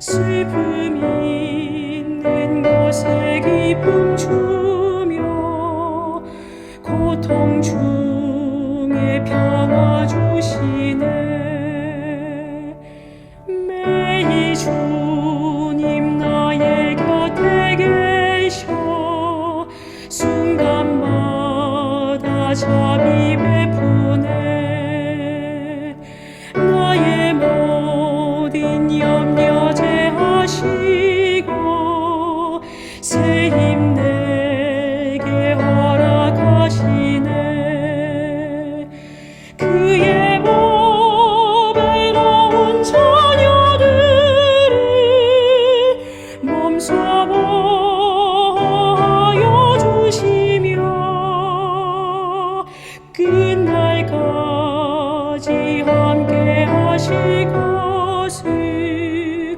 슬픔이 있는 곳에 기쁨 주며 고통 중에 평화 주시네. 매일 주님 나의 곁에 계셔 순간마다 자비 베푸네. 나의 모든 염려 제하시고 새 힘 내게 허락하시네. 그의 보배로운 자녀들을 몸소 보호하여 주시며 끝날까지 함께 하실 것을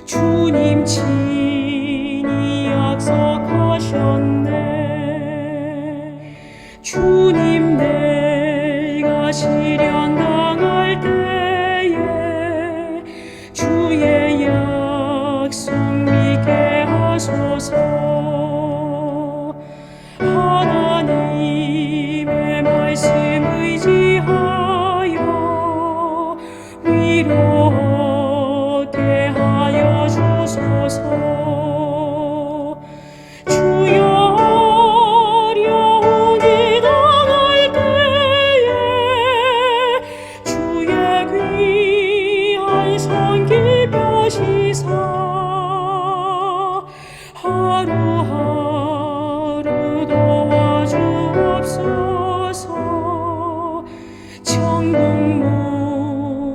주님 친히 약속하셨네. 주님 내가 시련 당할 때에 주의 약속 믿게 하소서. 하나님의 말씀 의지하여 위로 얻게 하여 주소서. 주여 어려운 일 당할 때에 주의 귀한 손길 펴시사 하루하루 도와주옵소서. 천국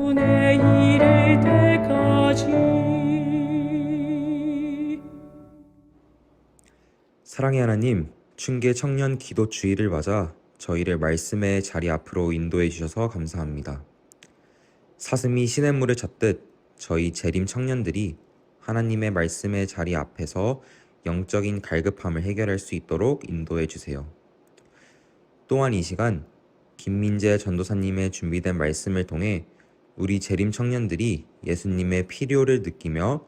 문에 이를 때까지. 사랑의 하나님, 춘계 청년 기도 주일을 맞아 저희를 말씀의 자리 앞으로 인도해 주셔서 감사합니다. 사슴이 시냇물을 찾듯 저희 재림 청년들이 하나님의 말씀의 자리 앞에서 영적인 갈급함을 해결할 수 있도록 인도해 주세요. 또한 이 시간 김민재 전도사님의 준비된 말씀을 통해 우리 재림 청년들이 예수님의 필요를 느끼며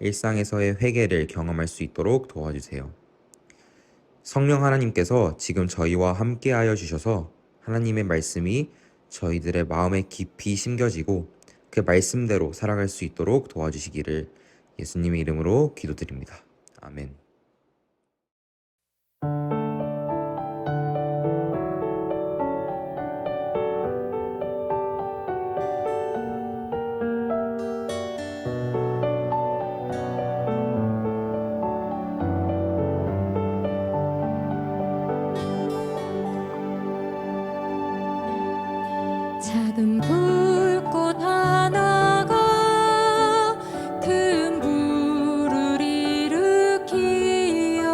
일상에서의 회개를 경험할 수 있도록 도와주세요. 성령 하나님께서 지금 저희와 함께하여 주셔서 하나님의 말씀이 저희들의 마음에 깊이 심겨지고 그 말씀대로 살아갈 수 있도록 도와주시기를 예수님의 이름으로 기도드립니다. 아멘. 작은 불꽃 하나가 큰 불을 일으키어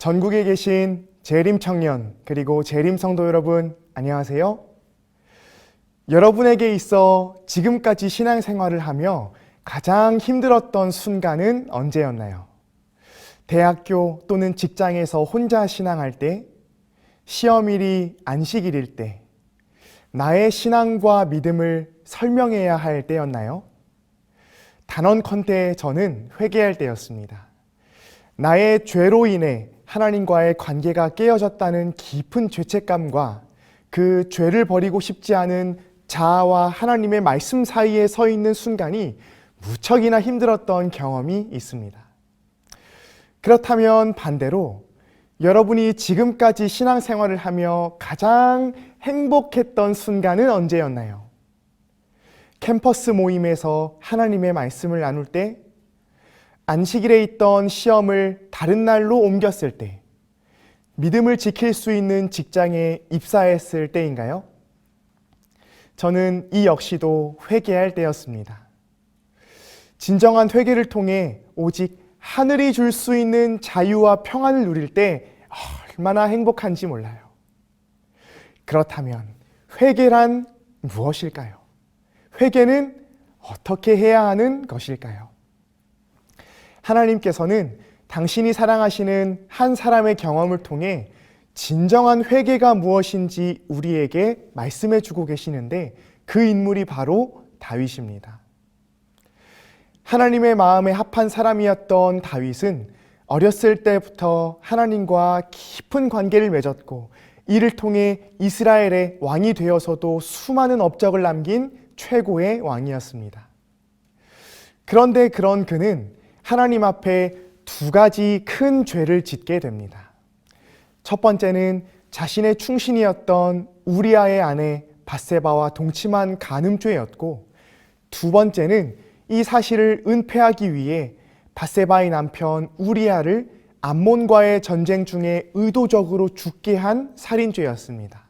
전국에 계신 재림 청년 그리고 재림 성도 여러분, 안녕하세요. 여러분에게 있어 지금까지 신앙생활을 하며 가장 힘들었던 순간은 언제였나요? 대학교 또는 직장에서 혼자 신앙할 때, 시험일이 안식일일 때, 나의 신앙과 믿음을 설명해야 할 때였나요? 단언컨대 저는 회개할 때였습니다. 나의 죄로 인해 하나님과의 관계가 깨어졌다는 깊은 죄책감과 그 죄를 버리고 싶지 않은 자아와 하나님의 말씀 사이에 서 있는 순간이 무척이나 힘들었던 경험이 있습니다. 그렇다면 반대로 여러분이 지금까지 신앙생활을 하며 가장 행복했던 순간은 언제였나요? 캠퍼스 모임에서 하나님의 말씀을 나눌 때, 안식일에 있던 시험을 다른 날로 옮겼을 때, 믿음을 지킬 수 있는 직장에 입사했을 때인가요? 저는 이 역시도 회개할 때였습니다. 진정한 회개를 통해 오직 하늘이 줄 수 있는 자유와 평안을 누릴 때 얼마나 행복한지 몰라요. 그렇다면 회개란 무엇일까요? 회개는 어떻게 해야 하는 것일까요? 하나님께서는 당신이 사랑하시는 한 사람의 경험을 통해 진정한 회개가 무엇인지 우리에게 말씀해 주고 계시는데, 그 인물이 바로 다윗입니다. 하나님의 마음에 합한 사람이었던 다윗은 어렸을 때부터 하나님과 깊은 관계를 맺었고, 이를 통해 이스라엘의 왕이 되어서도 수많은 업적을 남긴 최고의 왕이었습니다. 그런데 그런 그는 하나님 앞에 두 가지 큰 죄를 짓게 됩니다. 첫 번째는 자신의 충신이었던 우리아의 아내 밧세바와 동침한 간음죄였고, 두 번째는 이 사실을 은폐하기 위해 밧세바의 남편 우리아를 암몬과의 전쟁 중에 의도적으로 죽게 한 살인죄였습니다.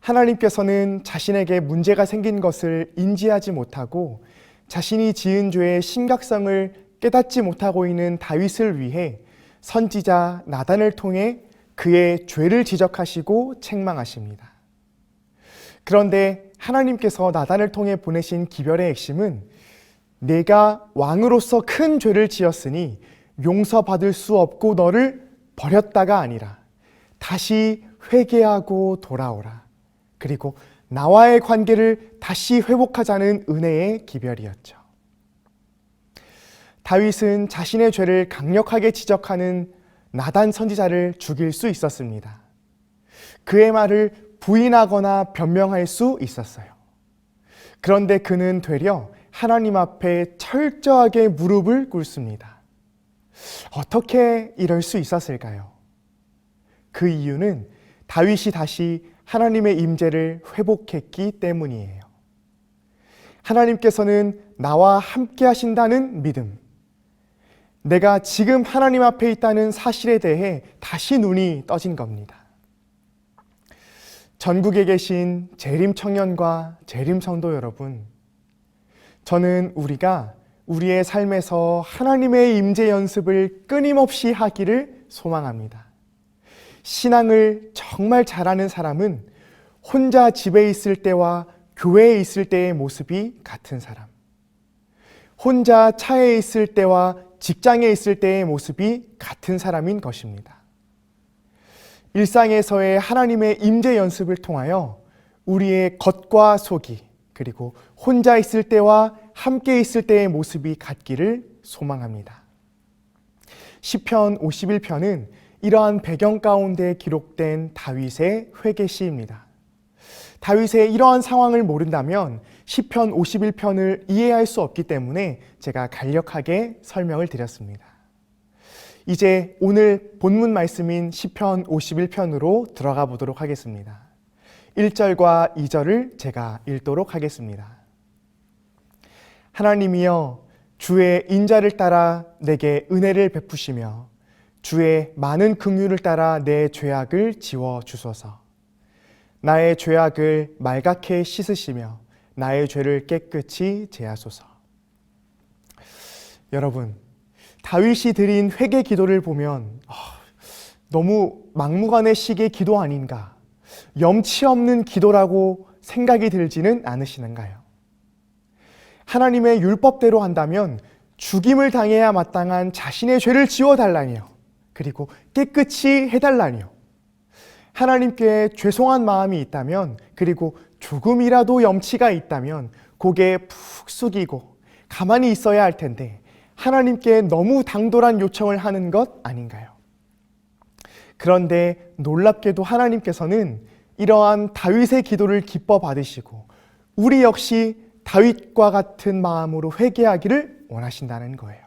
하나님께서는 자신에게 문제가 생긴 것을 인지하지 못하고 자신이 지은 죄의 심각성을 깨닫지 못하고 있는 다윗을 위해 선지자 나단을 통해 그의 죄를 지적하시고 책망하십니다. 그런데 하나님께서 나단을 통해 보내신 기별의 핵심은, 내가 왕으로서 큰 죄를 지었으니 용서받을 수 없고 너를 버렸다가 아니라 다시 회개하고 돌아오라, 그리고 나와의 관계를 다시 회복하자는 은혜의 기별이었죠. 다윗은 자신의 죄를 강력하게 지적하는 나단 선지자를 죽일 수 있었습니다. 그의 말을 부인하거나 변명할 수 있었어요. 그런데 그는 되려 하나님 앞에 철저하게 무릎을 꿇습니다. 어떻게 이럴 수 있었을까요? 그 이유는 다윗이 다시 하나님의 임재를 회복했기 때문이에요. 하나님께서는 나와 함께 하신다는 믿음, 내가 지금 하나님 앞에 있다는 사실에 대해 다시 눈이 떠진 겁니다. 전국에 계신 재림 청년과 재림 성도 여러분, 저는 우리가 우리의 삶에서 하나님의 임재 연습을 끊임없이 하기를 소망합니다. 신앙을 정말 잘하는 사람은 혼자 집에 있을 때와 교회에 있을 때의 모습이 같은 사람, 혼자 차에 있을 때와 직장에 있을 때의 모습이 같은 사람인 것입니다. 일상에서의 하나님의 임재 연습을 통하여 우리의 겉과 속이, 그리고 혼자 있을 때와 함께 있을 때의 모습이 같기를 소망합니다. 시편 51편은 이러한 배경 가운데 기록된 다윗의 회개시입니다. 다윗의 이러한 상황을 모른다면 시편 51편을 이해할 수 없기 때문에 제가 간략하게 설명을 드렸습니다. 이제 오늘 본문 말씀인 시편 51편으로 들어가 보도록 하겠습니다. 1절과 2절을 제가 읽도록 하겠습니다. 하나님이여, 주의 인자를 따라 내게 은혜를 베푸시며 주의 많은 긍휼을 따라 내 죄악을 지워 주소서. 나의 죄악을 말갛게 씻으시며 나의 죄를 깨끗이 제하소서. 여러분, 다윗이 드린 회개 기도를 보면 너무 막무가내식의 기도 아닌가, 염치 없는 기도라고 생각이 들지는 않으시는가요? 하나님의 율법대로 한다면 죽임을 당해야 마땅한 자신의 죄를 지워달라니요, 그리고 깨끗이 해달라니요, 하나님께 죄송한 마음이 있다면, 그리고 조금이라도 염치가 있다면 고개 푹 숙이고 가만히 있어야 할 텐데 하나님께 너무 당돌한 요청을 하는 것 아닌가요? 그런데 놀랍게도 하나님께서는 이러한 다윗의 기도를 기뻐 받으시고 우리 역시 다윗과 같은 마음으로 회개하기를 원하신다는 거예요.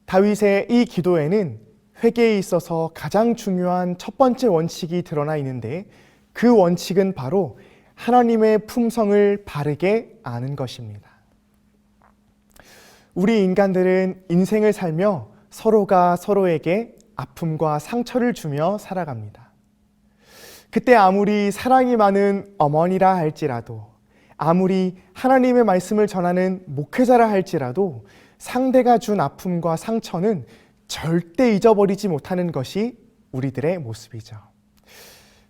다윗의 이 기도에는 회개에 있어서 가장 중요한 첫 번째 원칙이 드러나 있는데, 그 원칙은 바로 하나님의 품성을 바르게 아는 것입니다. 우리 인간들은 인생을 살며 서로가 서로에게 아픔과 상처를 주며 살아갑니다. 그때 아무리 사랑이 많은 어머니라 할지라도, 아무리 하나님의 말씀을 전하는 목회자라 할지라도 상대가 준 아픔과 상처는 절대 잊어버리지 못하는 것이 우리들의 모습이죠.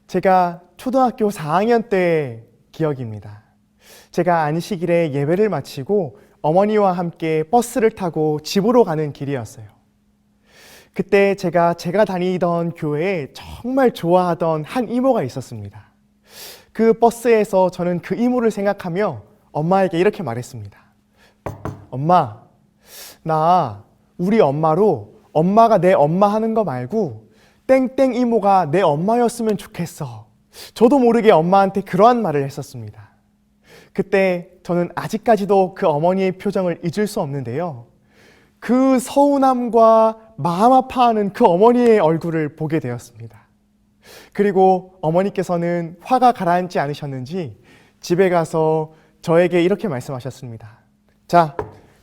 제가 초등학교 4학년 때의 기억입니다. 제가 안식일에 예배를 마치고 어머니와 함께 버스를 타고 집으로 가는 길이었어요. 그때 제가 다니던 교회에 정말 좋아하던 한 이모가 있었습니다. 그 버스에서 저는 그 이모를 생각하며 엄마에게 이렇게 말했습니다. 엄마, 나 우리 엄마로 엄마가 내 엄마 하는 거 말고 땡땡 이모가 내 엄마였으면 좋겠어. 저도 모르게 엄마한테 그러한 말을 했었습니다. 그때 저는 아직까지도 그 어머니의 표정을 잊을 수 없는데요. 그 서운함과 마음 아파하는 그 어머니의 얼굴을 보게 되었습니다. 그리고 어머니께서는 화가 가라앉지 않으셨는지 집에 가서 저에게 이렇게 말씀하셨습니다. 자,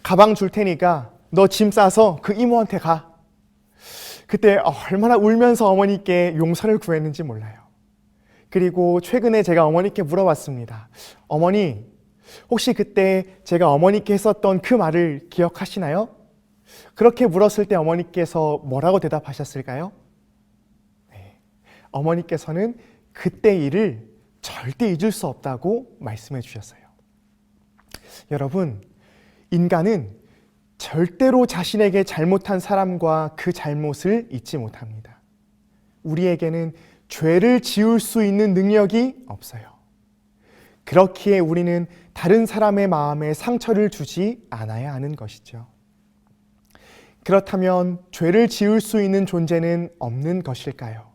가방 줄 테니까 너 짐 싸서 그 이모한테 가. 그때 얼마나 울면서 어머니께 용서를 구했는지 몰라요. 그리고 최근에 제가 어머니께 물어봤습니다. 어머니, 혹시 그때 제가 어머니께 했었던 그 말을 기억하시나요? 그렇게 물었을 때 어머니께서 뭐라고 대답하셨을까요? 네, 어머니께서는 그때 일을 절대 잊을 수 없다고 말씀해 주셨어요. 여러분, 인간은 절대로 자신에게 잘못한 사람과 그 잘못을 잊지 못합니다. 우리에게는 죄를 지울 수 있는 능력이 없어요. 그렇기에 우리는 다른 사람의 마음에 상처를 주지 않아야 하는 것이죠. 그렇다면 죄를 지을 수 있는 존재는 없는 것일까요?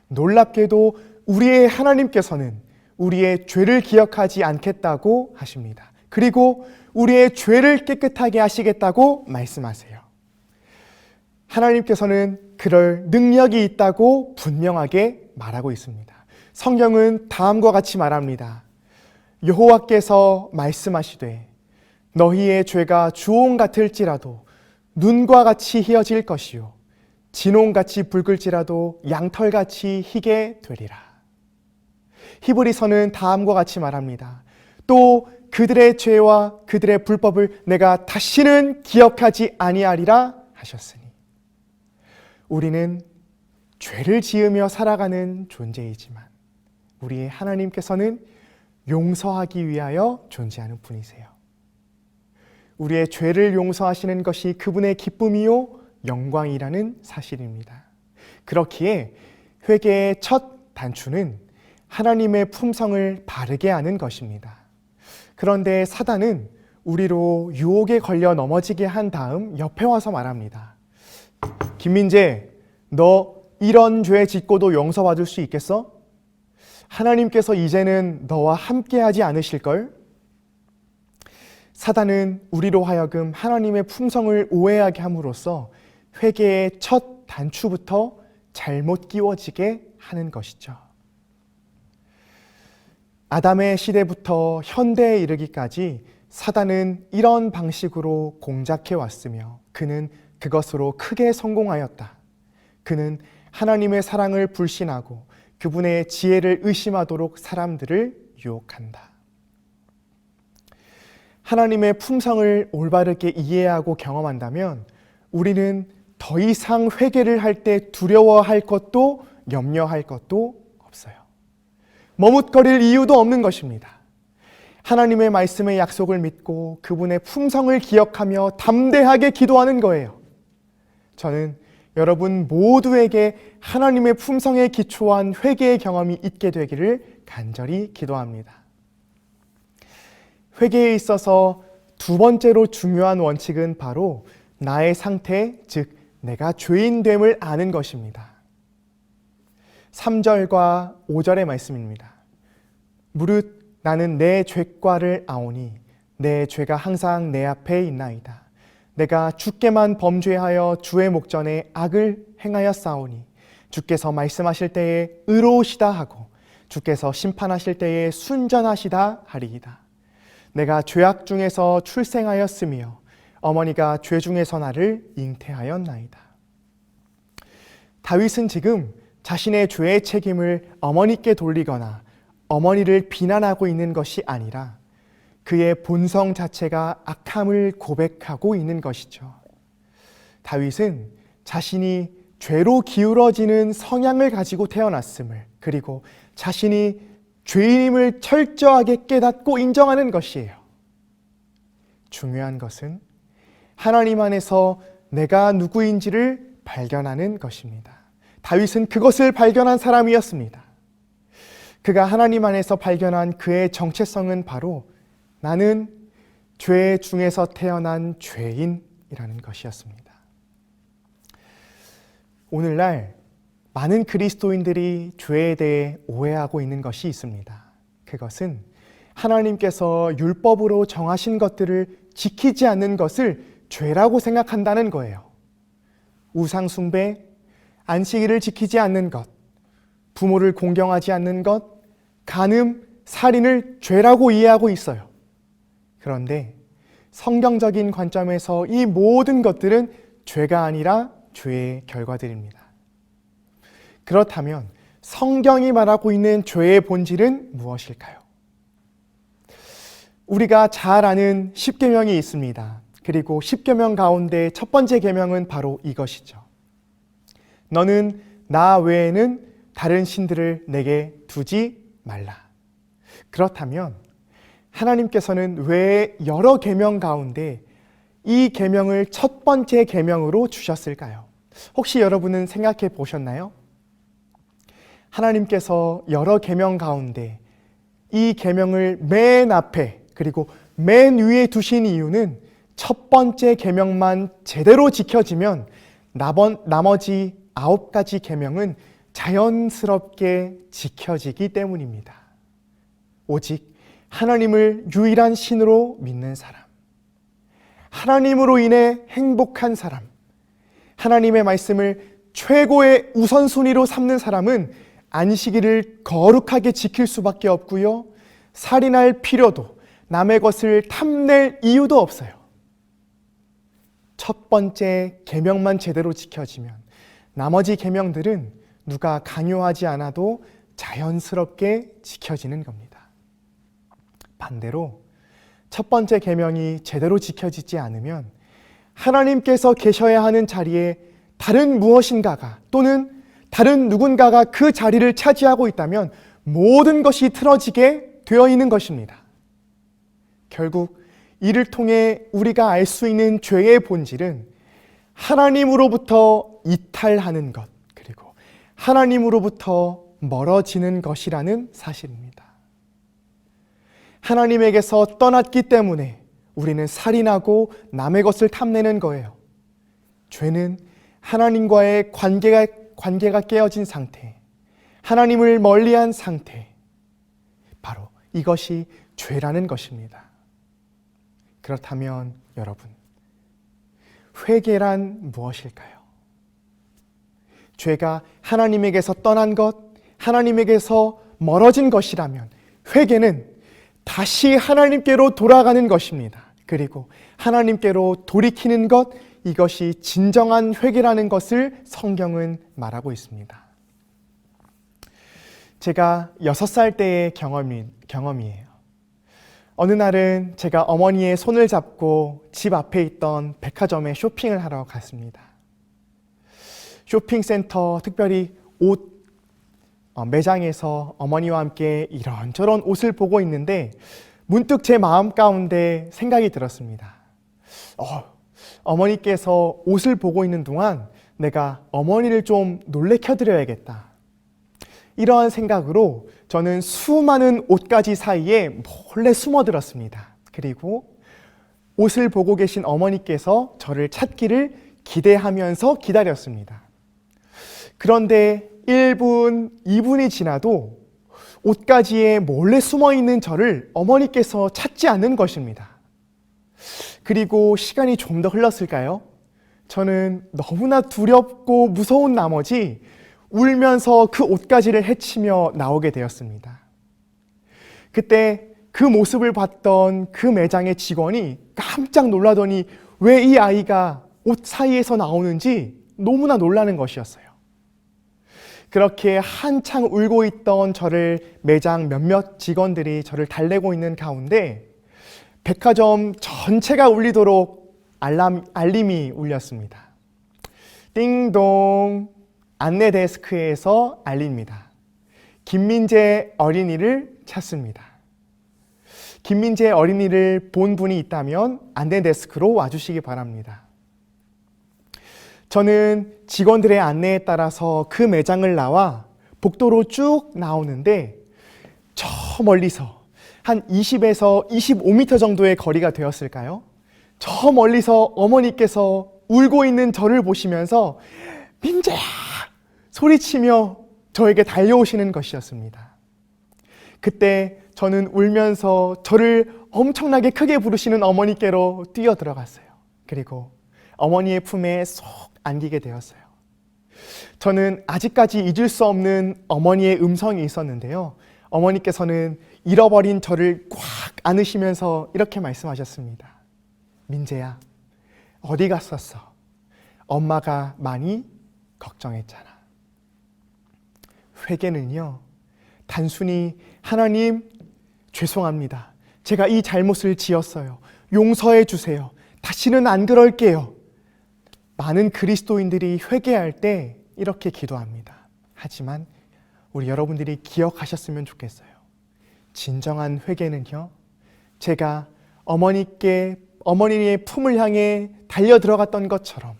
놀랍게도 우리의 하나님께서는 우리의 죄를 기억하지 않겠다고 하십니다. 그리고 우리의 죄를 깨끗하게 하시겠다고 말씀하세요. 하나님께서는 그럴 능력이 있다고 분명하게 말하고 있습니다. 성경은 다음과 같이 말합니다. 여호와께서 말씀하시되 너희의 죄가 주홍 같을지라도 눈과 같이 희어질 것이요 진홍같이 붉을지라도 양털같이 희게 되리라. 히브리서는 다음과 같이 말합니다. 또 그들의 죄와 그들의 불법을 내가 다시는 기억하지 아니하리라 하셨으니, 우리는 죄를 지으며 살아가는 존재이지만 우리의 하나님께서는 용서하기 위하여 존재하는 분이세요. 우리의 죄를 용서하시는 것이 그분의 기쁨이요 영광이라는 사실입니다. 그렇기에 회개의 첫 단추는 하나님의 품성을 바르게 아는 것입니다. 그런데 사단은 우리로 유혹에 걸려 넘어지게 한 다음 옆에 와서 말합니다. 김민재, 너 이런 죄 짓고도 용서받을 수 있겠어? 하나님께서 이제는 너와 함께하지 않으실걸? 사단은 우리로 하여금 하나님의 품성을 오해하게 함으로써 회개의 첫 단추부터 잘못 끼워지게 하는 것이죠. 아담의 시대부터 현대에 이르기까지 사단은 이런 방식으로 공작해 왔으며 그는 그것으로 크게 성공하였다. 그는 하나님의 사랑을 불신하고 그분의 지혜를 의심하도록 사람들을 유혹한다. 하나님의 품성을 올바르게 이해하고 경험한다면 우리는 더 이상 회개를 할 때 두려워할 것도 염려할 것도 없어요. 머뭇거릴 이유도 없는 것입니다. 하나님의 말씀의 약속을 믿고 그분의 품성을 기억하며 담대하게 기도하는 거예요. 저는 여러분 모두에게 하나님의 품성에 기초한 회개의 경험이 있게 되기를 간절히 기도합니다. 회개에 있어서 두 번째로 중요한 원칙은 바로 나의 상태, 즉 내가 죄인됨을 아는 것입니다. 3절과 5절의 말씀입니다. 무릇 나는 내 죄과를 아오니 내 죄가 항상 내 앞에 있나이다. 내가 주께만 범죄하여 주의 목전에 악을 행하였사오니 주께서 말씀하실 때에 의로우시다 하고 주께서 심판하실 때에 순전하시다 하리이다. 내가 죄악 중에서 출생하였으며 어머니가 죄 중에서 나를 잉태하였나이다. 다윗은 지금 자신의 죄의 책임을 어머니께 돌리거나 어머니를 비난하고 있는 것이 아니라 그의 본성 자체가 악함을 고백하고 있는 것이죠. 다윗은 자신이 죄로 기울어지는 성향을 가지고 태어났음을, 그리고 자신이 죄인임을 철저하게 깨닫고 인정하는 것이에요. 중요한 것은 하나님 안에서 내가 누구인지를 발견하는 것입니다. 다윗은 그것을 발견한 사람이었습니다. 그가 하나님 안에서 발견한 그의 정체성은 바로 나는 죄 중에서 태어난 죄인이라는 것이었습니다. 오늘날 많은 그리스도인들이 죄에 대해 오해하고 있는 것이 있습니다. 그것은 하나님께서 율법으로 정하신 것들을 지키지 않는 것을 죄라고 생각한다는 거예요. 우상 숭배, 안식일을 지키지 않는 것, 부모를 공경하지 않는 것, 간음, 살인을 죄라고 이해하고 있어요. 그런데 성경적인 관점에서 이 모든 것들은 죄가 아니라 죄의 결과들입니다. 그렇다면 성경이 말하고 있는 죄의 본질은 무엇일까요? 우리가 잘 아는 10계명이 있습니다. 그리고 10계명 가운데 첫 번째 계명은 바로 이것이죠. 너는 나 외에는 다른 신들을 내게 두지 말라. 그렇다면 하나님께서는 왜 여러 계명 가운데 이 계명을 첫 번째 계명으로 주셨을까요? 혹시 여러분은 생각해 보셨나요? 하나님께서 여러 계명 가운데 이 계명을 맨 앞에 그리고 맨 위에 두신 이유는 첫 번째 계명만 제대로 지켜지면 나머지 9가지 계명은 자연스럽게 지켜지기 때문입니다. 오직 하나님을 유일한 신으로 믿는 사람, 하나님으로 인해 행복한 사람, 하나님의 말씀을 최고의 우선순위로 삼는 사람은 안식일을 거룩하게 지킬 수밖에 없고요, 살인할 필요도, 남의 것을 탐낼 이유도 없어요. 첫 번째 계명만 제대로 지켜지면 나머지 계명들은 누가 강요하지 않아도 자연스럽게 지켜지는 겁니다. 반대로 첫 번째 계명이 제대로 지켜지지 않으면 하나님께서 계셔야 하는 자리에 다른 무엇인가가 또는 다른 누군가가 그 자리를 차지하고 있다면 모든 것이 틀어지게 되어 있는 것입니다. 결국 이를 통해 우리가 알 수 있는 죄의 본질은 하나님으로부터 이탈하는 것, 그리고 하나님으로부터 멀어지는 것이라는 사실입니다. 하나님에게서 떠났기 때문에 우리는 살인하고 남의 것을 탐내는 거예요. 죄는 하나님과의 관계가 깨어진 상태, 하나님을 멀리한 상태, 바로 이것이 죄라는 것입니다. 그렇다면 여러분, 회개란 무엇일까요? 죄가 하나님에게서 떠난 것, 하나님에게서 멀어진 것이라면 회개는 다시 하나님께로 돌아가는 것입니다. 그리고 하나님께로 돌이키는 것, 이것이 진정한 회개라는 것을 성경은 말하고 있습니다. 제가 6살 때의 경험이에요. 어느 날은 제가 어머니의 손을 잡고 집 앞에 있던 백화점에 쇼핑을 하러 갔습니다. 쇼핑센터, 특별히 옷 매장에서 어머니와 함께 이런저런 옷을 보고 있는데 문득 제 마음 가운데 생각이 들었습니다. 어머니께서 옷을 보고 있는 동안 내가 어머니를 좀 놀래켜드려야겠다. 이러한 생각으로 저는 수많은 옷가지 사이에 몰래 숨어들었습니다. 그리고 옷을 보고 계신 어머니께서 저를 찾기를 기대하면서 기다렸습니다. 그런데 1분, 2분이 지나도 옷가지에 몰래 숨어있는 저를 어머니께서 찾지 않는 것입니다. 그리고 시간이 좀 더 흘렀을까요? 저는 너무나 두렵고 무서운 나머지 울면서 그 옷가지를 헤치며 나오게 되었습니다. 그때 그 모습을 봤던 그 매장의 직원이 깜짝 놀라더니 왜 이 아이가 옷 사이에서 나오는지 너무나 놀라는 것이었어요. 그렇게 한창 울고 있던 저를 매장 몇몇 직원들이 저를 달래고 있는 가운데 백화점 전체가 울리도록 알림이 울렸습니다. 띵동, 안내 데스크에서 알립니다. 김민재 어린이를 찾습니다. 김민재 어린이를 본 분이 있다면 안내 데스크로 와주시기 바랍니다. 저는 직원들의 안내에 따라서 그 매장을 나와 복도로 쭉 나오는데 저 멀리서 한 20에서 25m 정도의 거리가 되었을까요? 저 멀리서 어머니께서 울고 있는 저를 보시면서 민재야! 소리치며 저에게 달려오시는 것이었습니다. 그때 저는 울면서 저를 엄청나게 크게 부르시는 어머니께로 뛰어들어갔어요. 그리고 어머니의 품에 쏙 안기게 되었어요. 저는 아직까지 잊을 수 없는 어머니의 음성이 있었는데요. 어머니께서는 잃어버린 저를 꽉 안으시면서 이렇게 말씀하셨습니다. 민재야, 어디 갔었어? 엄마가 많이 걱정했잖아. 회개는요, 단순히 하나님 죄송합니다. 제가 이 잘못을 지었어요. 용서해 주세요. 다시는 안 그럴게요. 많은 그리스도인들이 회개할 때 이렇게 기도합니다. 하지만 우리 여러분들이 기억하셨으면 좋겠어요. 진정한 회개는요, 제가 어머니의 품을 향해 달려 들어갔던 것처럼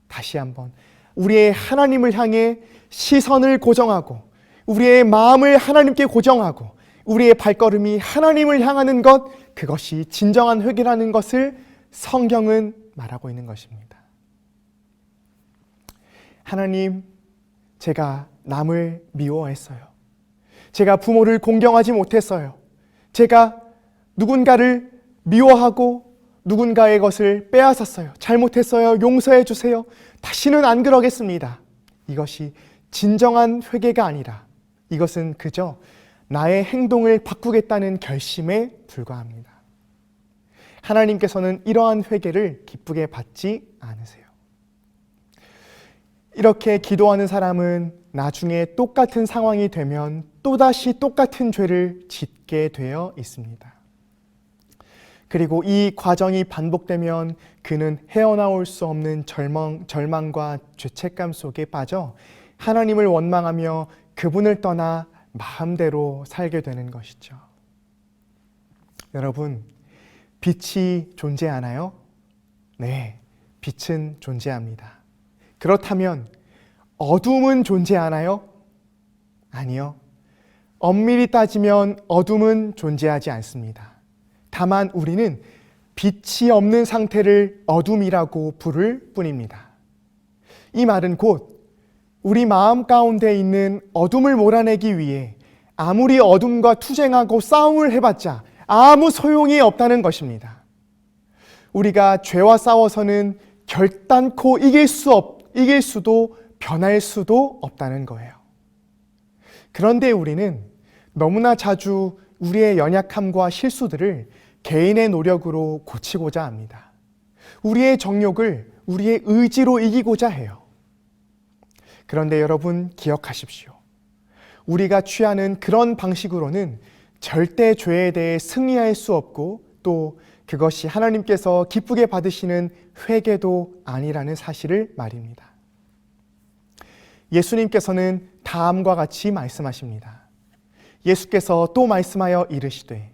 다시 한번 우리의 하나님을 향해 시선을 고정하고 우리의 마음을 하나님께 고정하고 우리의 발걸음이 하나님을 향하는 것, 그것이 진정한 회개라는 것을 성경은 말하고 있는 것입니다. 하나님, 제가 남을 미워했어요. 제가 부모를 공경하지 못했어요. 제가 누군가를 미워하고 누군가의 것을 빼앗았어요. 잘못했어요. 용서해 주세요. 다시는 안 그러겠습니다. 이것이 진정한 회개가 아니라 이것은 그저 나의 행동을 바꾸겠다는 결심에 불과합니다. 하나님께서는 이러한 회개를 기쁘게 받지 않으세요. 이렇게 기도하는 사람은 나중에 똑같은 상황이 되면 또다시 똑같은 죄를 짓게 되어 있습니다. 그리고 이 과정이 반복되면 그는 헤어나올 수 없는 절망과 죄책감 속에 빠져 하나님을 원망하며 그분을 떠나 마음대로 살게 되는 것이죠. 여러분, 빛이 존재하나요? 네, 빛은 존재합니다. 그렇다면 어둠은 존재하나요? 아니요. 엄밀히 따지면 어둠은 존재하지 않습니다. 다만 우리는 빛이 없는 상태를 어둠이라고 부를 뿐입니다. 이 말은 곧 우리 마음 가운데 있는 어둠을 몰아내기 위해 아무리 어둠과 투쟁하고 싸움을 해봤자 아무 소용이 없다는 것입니다. 우리가 죄와 싸워서는 결단코 이길 수도 변할 수도 없다는 거예요. 그런데 우리는 너무나 자주 우리의 연약함과 실수들을 개인의 노력으로 고치고자 합니다. 우리의 정욕을 우리의 의지로 이기고자 해요. 그런데 여러분 기억하십시오. 우리가 취하는 그런 방식으로는 절대 죄에 대해 승리할 수 없고 또 그것이 하나님께서 기쁘게 받으시는 회개도 아니라는 사실을 말입니다. 예수님께서는 다음과 같이 말씀하십니다. 예수께서 또 말씀하여 이르시되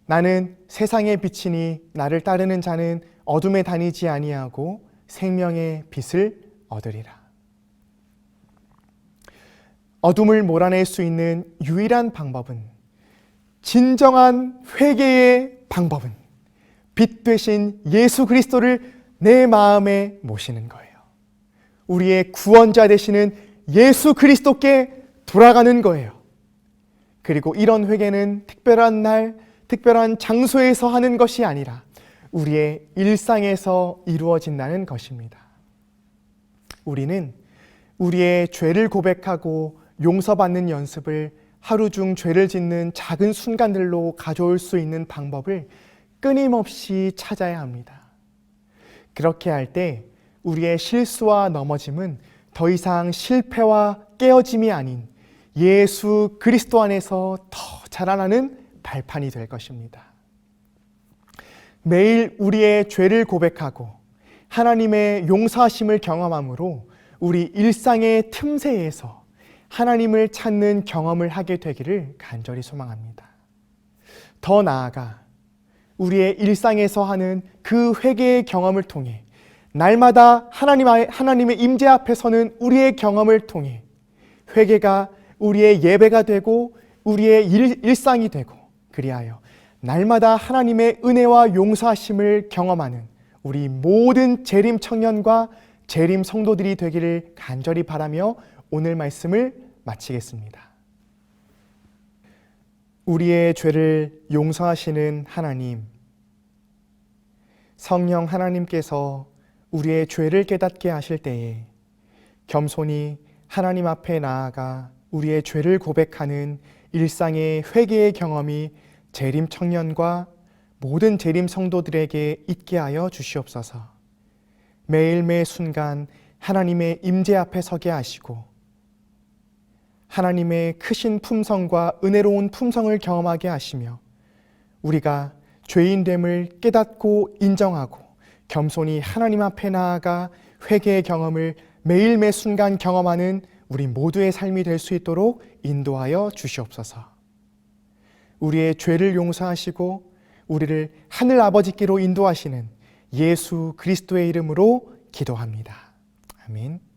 나는 세상의 빛이니 나를 따르는 자는 어둠에 다니지 아니하고 생명의 빛을 얻으리라. 어둠을 몰아낼 수 있는 유일한 방법은, 진정한 회개의 방법은 빛 되신 예수 그리스도를 내 마음에 모시는 거예요. 우리의 구원자 되시는 예수 그리스도께 돌아가는 거예요. 그리고 이런 회개는 특별한 날, 특별한 장소에서 하는 것이 아니라 우리의 일상에서 이루어진다는 것입니다. 우리는 우리의 죄를 고백하고 용서받는 연습을 하루 중 죄를 짓는 작은 순간들로 가져올 수 있는 방법을 끊임없이 찾아야 합니다. 그렇게 할 때 우리의 실수와 넘어짐은 더 이상 실패와 깨어짐이 아닌 예수 그리스도 안에서 더 자라나는 발판이 될 것입니다. 매일 우리의 죄를 고백하고 하나님의 용서하심을 경험함으로 우리 일상의 틈새에서 하나님을 찾는 경험을 하게 되기를 간절히 소망합니다. 더 나아가 우리의 일상에서 하는 그 회개의 경험을 통해 날마다 하나님의 임재 앞에 서는 우리의 경험을 통해 회개가 우리의 예배가 되고 우리의 일상이 되고, 그리하여 날마다 하나님의 은혜와 용서하심을 경험하는 우리 모든 재림 청년과 재림 성도들이 되기를 간절히 바라며 오늘 말씀을 마치겠습니다. 우리의 죄를 용서하시는 하나님, 성령 하나님께서 우리의 죄를 깨닫게 하실 때에 겸손히 하나님 앞에 나아가 우리의 죄를 고백하는 일상의 회개의 경험이 재림 청년과 모든 재림 성도들에게 있게 하여 주시옵소서. 매일 매 순간 하나님의 임재 앞에 서게 하시고 하나님의 크신 품성과 은혜로운 품성을 경험하게 하시며 우리가 죄인됨을 깨닫고 인정하고 겸손히 하나님 앞에 나아가 회개의 경험을 매일 매 순간 경험하는 우리 모두의 삶이 될 수 있도록 인도하여 주시옵소서. 우리의 죄를 용서하시고 우리를 하늘 아버지께로 인도하시는 예수 그리스도의 이름으로 기도합니다. 아멘.